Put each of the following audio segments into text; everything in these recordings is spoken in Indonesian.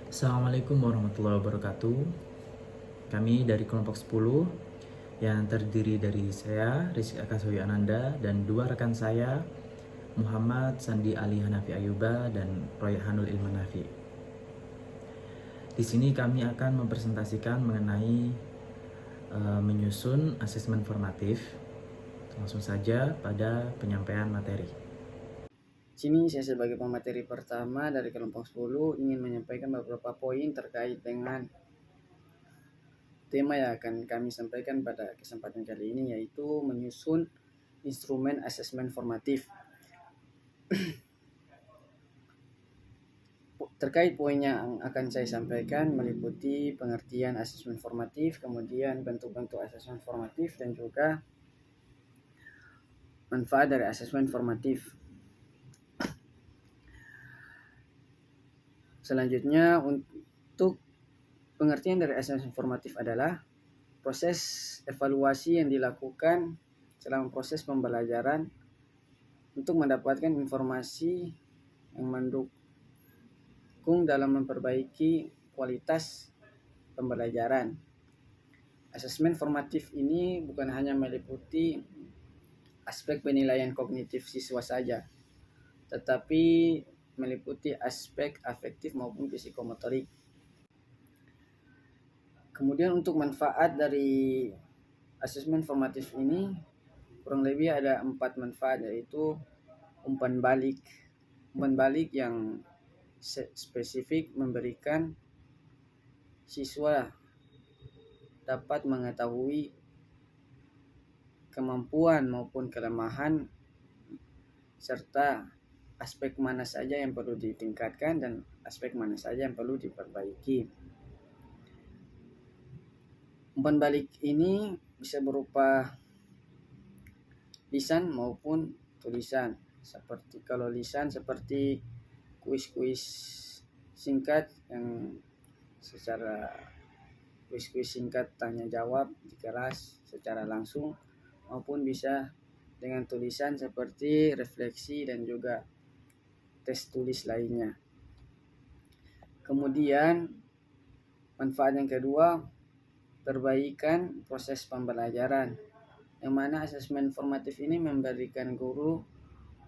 Assalamualaikum warahmatullahi wabarakatuh. Kami dari kelompok 10 yang terdiri dari saya, Rizky Akasowi Ananda, dan dua rekan saya, Muhammad Sandi Ali Hanafi Ayuba dan Royhanul Ilman Nafi. Di sini kami akan mempresentasikan mengenai menyusun asesmen formatif. Langsung saja pada penyampaian materi. Sini saya sebagai pemateri pertama dari kelompok 10 ingin menyampaikan beberapa poin terkait dengan tema yang akan kami sampaikan pada kesempatan kali ini, yaitu menyusun instrumen asesmen formatif. Terkait poin yang akan saya sampaikan meliputi pengertian asesmen formatif, kemudian bentuk-bentuk asesmen formatif, dan juga manfaat dari asesmen formatif. Selanjutnya, untuk pengertian dari asesmen formatif adalah proses evaluasi yang dilakukan selama proses pembelajaran untuk mendapatkan informasi yang mendukung dalam memperbaiki kualitas pembelajaran. Asesmen formatif ini bukan hanya meliputi aspek penilaian kognitif siswa saja, tetapi meliputi aspek afektif maupun psikomotorik. Kemudian untuk manfaat dari asesmen formatif ini kurang lebih ada 4 manfaat, yaitu umpan balik. Umpan balik yang spesifik memberikan siswa dapat mengetahui kemampuan maupun kelemahan serta aspek mana saja yang perlu ditingkatkan dan aspek mana saja yang perlu diperbaiki. Umpan balik ini bisa berupa lisan maupun tulisan. Kalau lisan seperti kuis-kuis singkat yang secara kuis-kuis singkat tanya jawab di kelas secara langsung, maupun bisa dengan tulisan seperti refleksi dan juga tes tulis lainnya. Kemudian manfaat yang kedua, perbaikan proses pembelajaran, yang mana asesmen formatif ini memberikan guru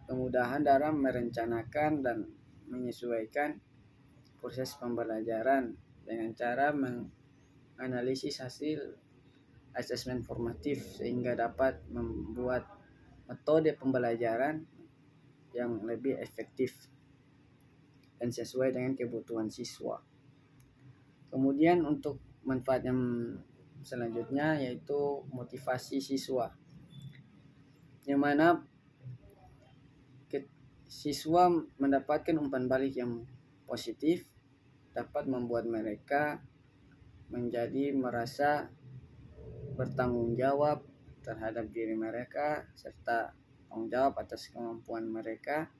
kemudahan dalam merencanakan dan menyesuaikan proses pembelajaran dengan cara menganalisis hasil asesmen formatif sehingga dapat membuat metode pembelajaran yang lebih efektif dan sesuai dengan kebutuhan siswa. Kemudian untuk manfaat yang selanjutnya yaitu motivasi siswa, yang mana siswa mendapatkan umpan balik yang positif dapat membuat mereka menjadi merasa bertanggung jawab terhadap diri mereka serta tanggung jawab atas kemampuan mereka,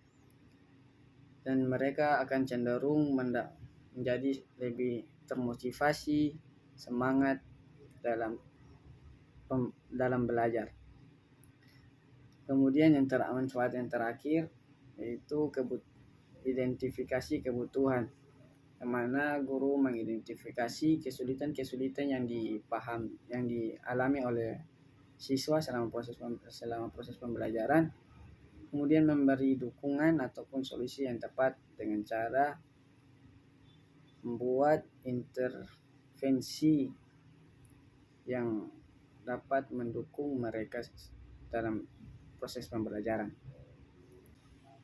dan mereka akan cenderung menjadi lebih termotivasi, semangat dalam belajar. Kemudian manfaat yang terakhir yaitu identifikasi kebutuhan, yang mana guru mengidentifikasi kesulitan-kesulitan yang dialami oleh siswa selama proses pembelajaran, kemudian memberi dukungan ataupun solusi yang tepat dengan cara membuat intervensi yang dapat mendukung mereka dalam proses pembelajaran.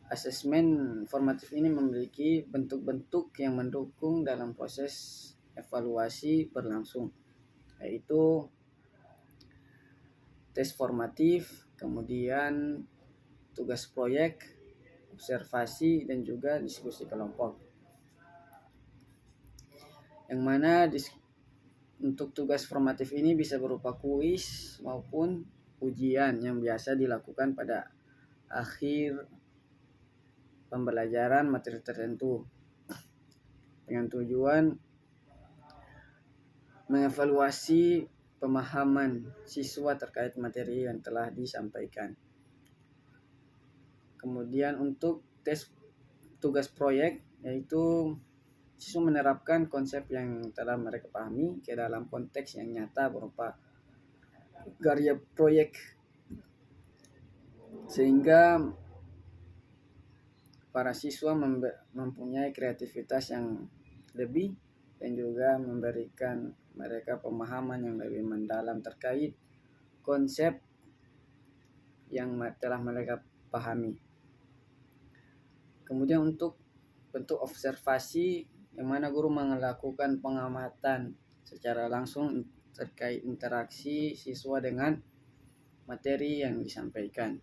Asesmen formatif ini memiliki bentuk-bentuk yang mendukung dalam proses evaluasi berlangsung, yaitu tes formatif, kemudian tugas proyek, observasi, dan juga diskusi kelompok. Yang mana untuk tugas formatif ini bisa berupa kuis maupun ujian yang biasa dilakukan pada akhir pembelajaran materi tertentu dengan tujuan mengevaluasi pemahaman siswa terkait materi yang telah disampaikan. Kemudian untuk tes tugas proyek, yaitu siswa menerapkan konsep yang telah mereka pahami ke dalam konteks yang nyata berupa karya proyek, sehingga para siswa mempunyai kreativitas yang lebih dan juga memberikan mereka pemahaman yang lebih mendalam terkait konsep yang telah mereka pahami. Kemudian untuk bentuk observasi, yang mana guru melakukan pengamatan secara langsung terkait interaksi siswa dengan materi yang disampaikan,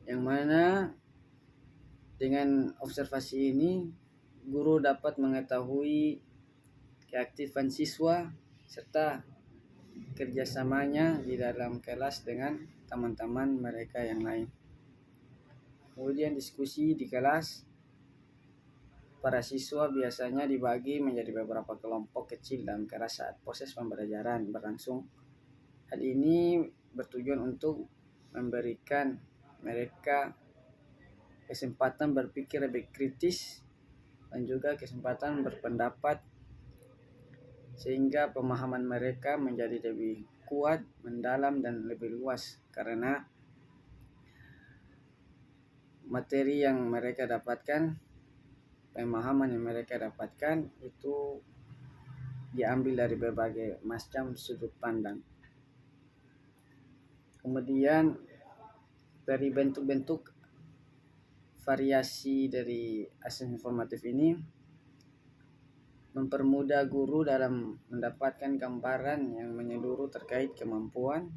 yang mana dengan observasi ini guru dapat mengetahui keaktifan siswa serta kerjasamanya di dalam kelas dengan teman-teman mereka yang lain. Kemudian diskusi di kelas, para siswa biasanya dibagi menjadi beberapa kelompok kecil dalam kelas saat proses pembelajaran berlangsung. Hal ini bertujuan untuk memberikan mereka kesempatan berpikir lebih kritis dan juga kesempatan berpendapat, sehingga pemahaman mereka menjadi lebih kuat, mendalam, dan lebih luas karena materi yang mereka dapatkan, pemahaman yang mereka dapatkan itu diambil dari berbagai macam sudut pandang. Kemudian dari bentuk-bentuk variasi dari asesmen formatif ini mempermudah guru dalam mendapatkan gambaran yang menyeluruh terkait kemampuan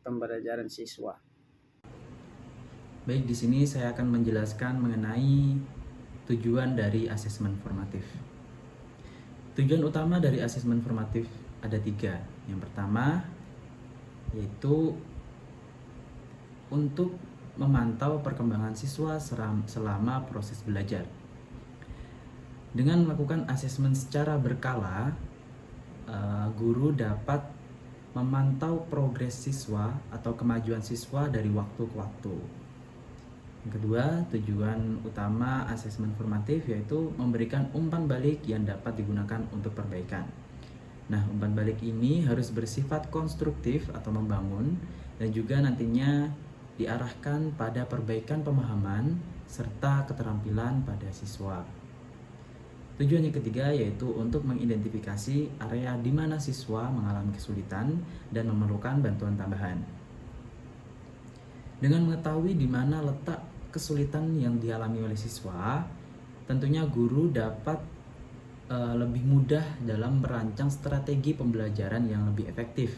pembelajaran siswa. Baik, di sini saya akan menjelaskan mengenai tujuan dari asesmen formatif. Tujuan utama dari asesmen formatif ada 3. Yang pertama yaitu untuk memantau perkembangan siswa selama proses belajar. Dengan melakukan asesmen secara berkala, guru dapat memantau progres siswa atau kemajuan siswa dari waktu ke waktu. Yang kedua, tujuan utama asesmen formatif yaitu memberikan umpan balik yang dapat digunakan untuk perbaikan. Nah, umpan balik ini harus bersifat konstruktif atau membangun dan juga nantinya diarahkan pada perbaikan pemahaman serta keterampilan pada siswa. Tujuan yang ketiga yaitu untuk mengidentifikasi area di mana siswa mengalami kesulitan dan memerlukan bantuan tambahan. Dengan mengetahui di mana letak kesulitan yang dialami oleh siswa, tentunya guru dapat lebih mudah dalam merancang strategi pembelajaran yang lebih efektif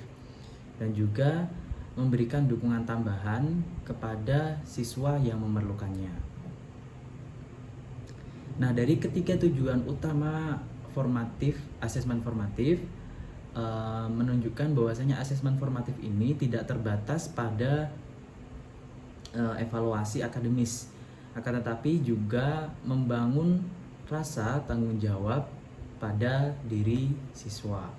dan juga memberikan dukungan tambahan kepada siswa yang memerlukannya. Nah, dari ketiga tujuan utama asesmen formatif menunjukkan bahwasanya asesmen formatif ini tidak terbatas pada evaluasi akademis, akan tetapi juga membangun rasa tanggung jawab pada diri siswa.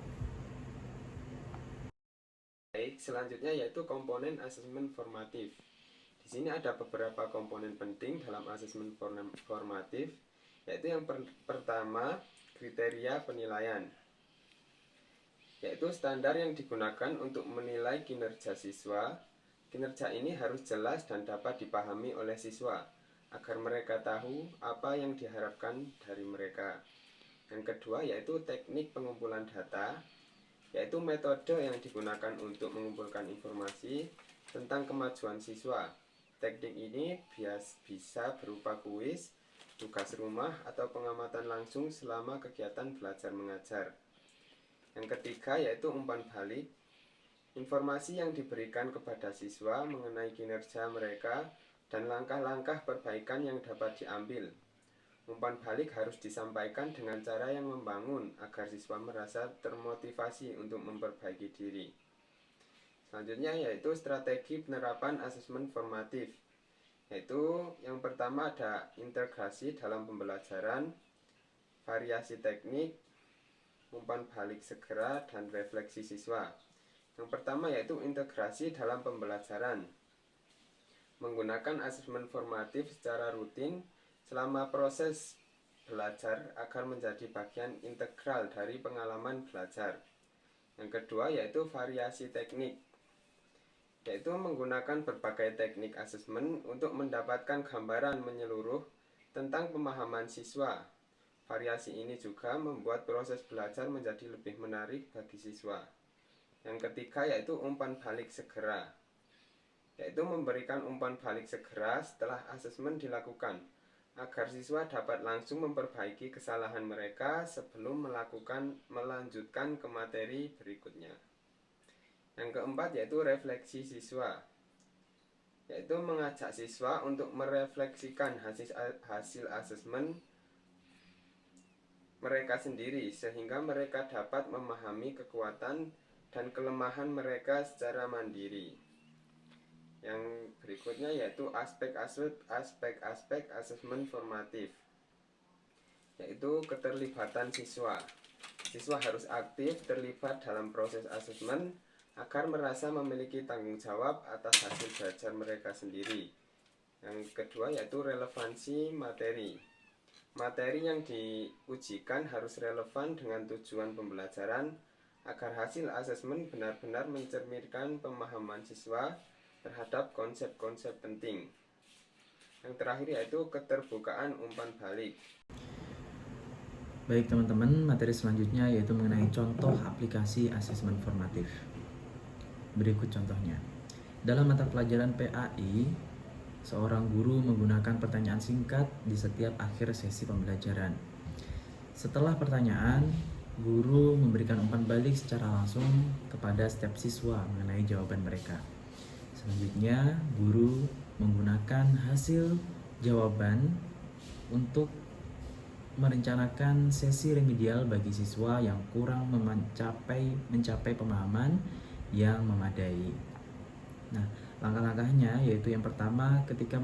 Baik, selanjutnya yaitu komponen asesmen formatif. Di sini ada beberapa komponen penting dalam asesmen formatif, yaitu yang pertama, kriteria penilaian, yaitu standar yang digunakan untuk menilai kinerja siswa. Kinerja ini harus jelas dan dapat dipahami oleh siswa agar mereka tahu apa yang diharapkan dari mereka. Yang kedua yaitu teknik pengumpulan data, yaitu metode yang digunakan untuk mengumpulkan informasi tentang kemajuan siswa. Teknik ini bisa berupa kuis, tugas rumah, atau pengamatan langsung selama kegiatan belajar mengajar. Yang ketiga yaitu umpan balik, informasi yang diberikan kepada siswa mengenai kinerja mereka dan langkah-langkah perbaikan yang dapat diambil. Umpan balik harus disampaikan dengan cara yang membangun agar siswa merasa termotivasi untuk memperbaiki diri. Selanjutnya yaitu strategi penerapan asesmen formatif, yaitu yang pertama ada integrasi dalam pembelajaran, variasi teknik, umpan balik segera, dan refleksi siswa. Yang pertama yaitu integrasi dalam pembelajaran. Menggunakan asesmen formatif secara rutin selama proses belajar agar menjadi bagian integral dari pengalaman belajar. Yang kedua yaitu variasi teknik, yaitu menggunakan berbagai teknik asesmen untuk mendapatkan gambaran menyeluruh tentang pemahaman siswa. Variasi ini juga membuat proses belajar menjadi lebih menarik bagi siswa. Yang ketiga yaitu umpan balik segera, yaitu memberikan umpan balik segera setelah asesmen dilakukan, agar siswa dapat langsung memperbaiki kesalahan mereka sebelum melanjutkan ke materi berikutnya. Yang keempat yaitu refleksi siswa, yaitu mengajak siswa untuk merefleksikan hasil asesmen mereka sendiri sehingga mereka dapat memahami kekuatan dan kelemahan mereka secara mandiri. Yang berikutnya yaitu aspek-aspek asesmen formatif, yaitu keterlibatan siswa. Siswa harus aktif terlibat dalam proses asesmen agar merasa memiliki tanggung jawab atas hasil belajar mereka sendiri. Yang kedua yaitu relevansi materi. Materi yang diujikan harus relevan dengan tujuan pembelajaran agar hasil asesmen benar-benar mencerminkan pemahaman siswa terhadap konsep-konsep penting. Yang terakhir yaitu keterbukaan umpan balik. Baik teman-teman, materi selanjutnya yaitu mengenai contoh aplikasi asesmen formatif. Berikut contohnya. Dalam mata pelajaran PAI, seorang guru menggunakan pertanyaan singkat di setiap akhir sesi pembelajaran. Setelah pertanyaan, guru memberikan umpan balik secara langsung kepada setiap siswa mengenai jawaban mereka. Selanjutnya, guru menggunakan hasil jawaban untuk merencanakan sesi remedial bagi siswa yang kurang mencapai pemahaman yang memadai. Nah, langkah-langkahnya yaitu yang pertama ketika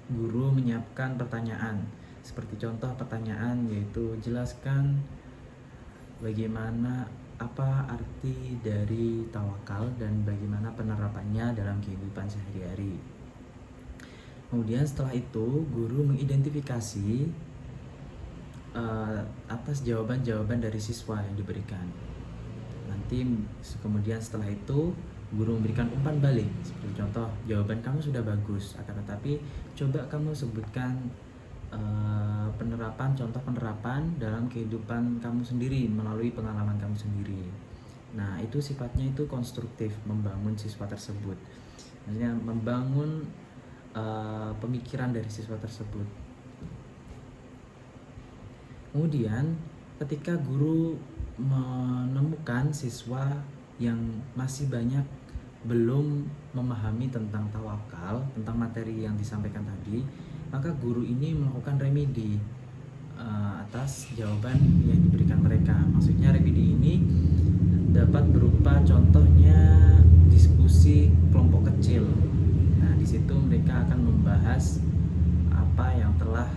guru menyiapkan pertanyaan. Seperti contoh pertanyaan yaitu jelaskan bagaimana apa arti dari tawakal dan bagaimana penerapannya dalam kehidupan sehari-hari. Kemudian setelah itu guru mengidentifikasi atas jawaban-jawaban dari siswa yang diberikan. Nanti kemudian setelah itu guru memberikan umpan balik. Seperti contoh, jawaban kamu sudah bagus, akan tetapi coba kamu sebutkan contoh penerapan dalam kehidupan kamu sendiri melalui pengalaman kamu sendiri. Nah, itu sifatnya itu konstruktif, membangun siswa tersebut. Maksudnya membangun pemikiran dari siswa tersebut. Kemudian ketika guru menemukan siswa yang masih banyak belum memahami tentang tawakal, tentang materi yang disampaikan tadi, maka guru ini melakukan remedi atas jawaban yang diberikan mereka. Maksudnya remedi ini dapat berupa contohnya diskusi kelompok kecil. Nah, di situ mereka akan membahas apa yang telah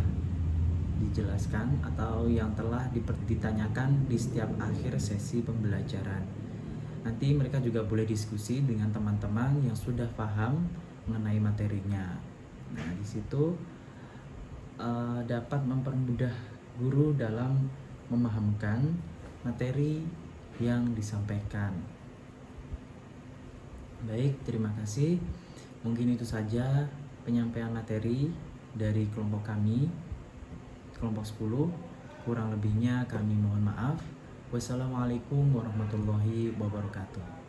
dijelaskan atau yang telah ditanyakan di setiap akhir sesi pembelajaran. Nanti mereka juga boleh diskusi dengan teman-teman yang sudah paham mengenai materinya. Nah, di situ dapat mempermudah guru dalam memahamkan materi yang disampaikan. Baik, terima kasih. Mungkin itu saja penyampaian materi dari kelompok kami, kelompok 10. Kurang lebihnya kami mohon maaf. Wassalamualaikum warahmatullahi wabarakatuh.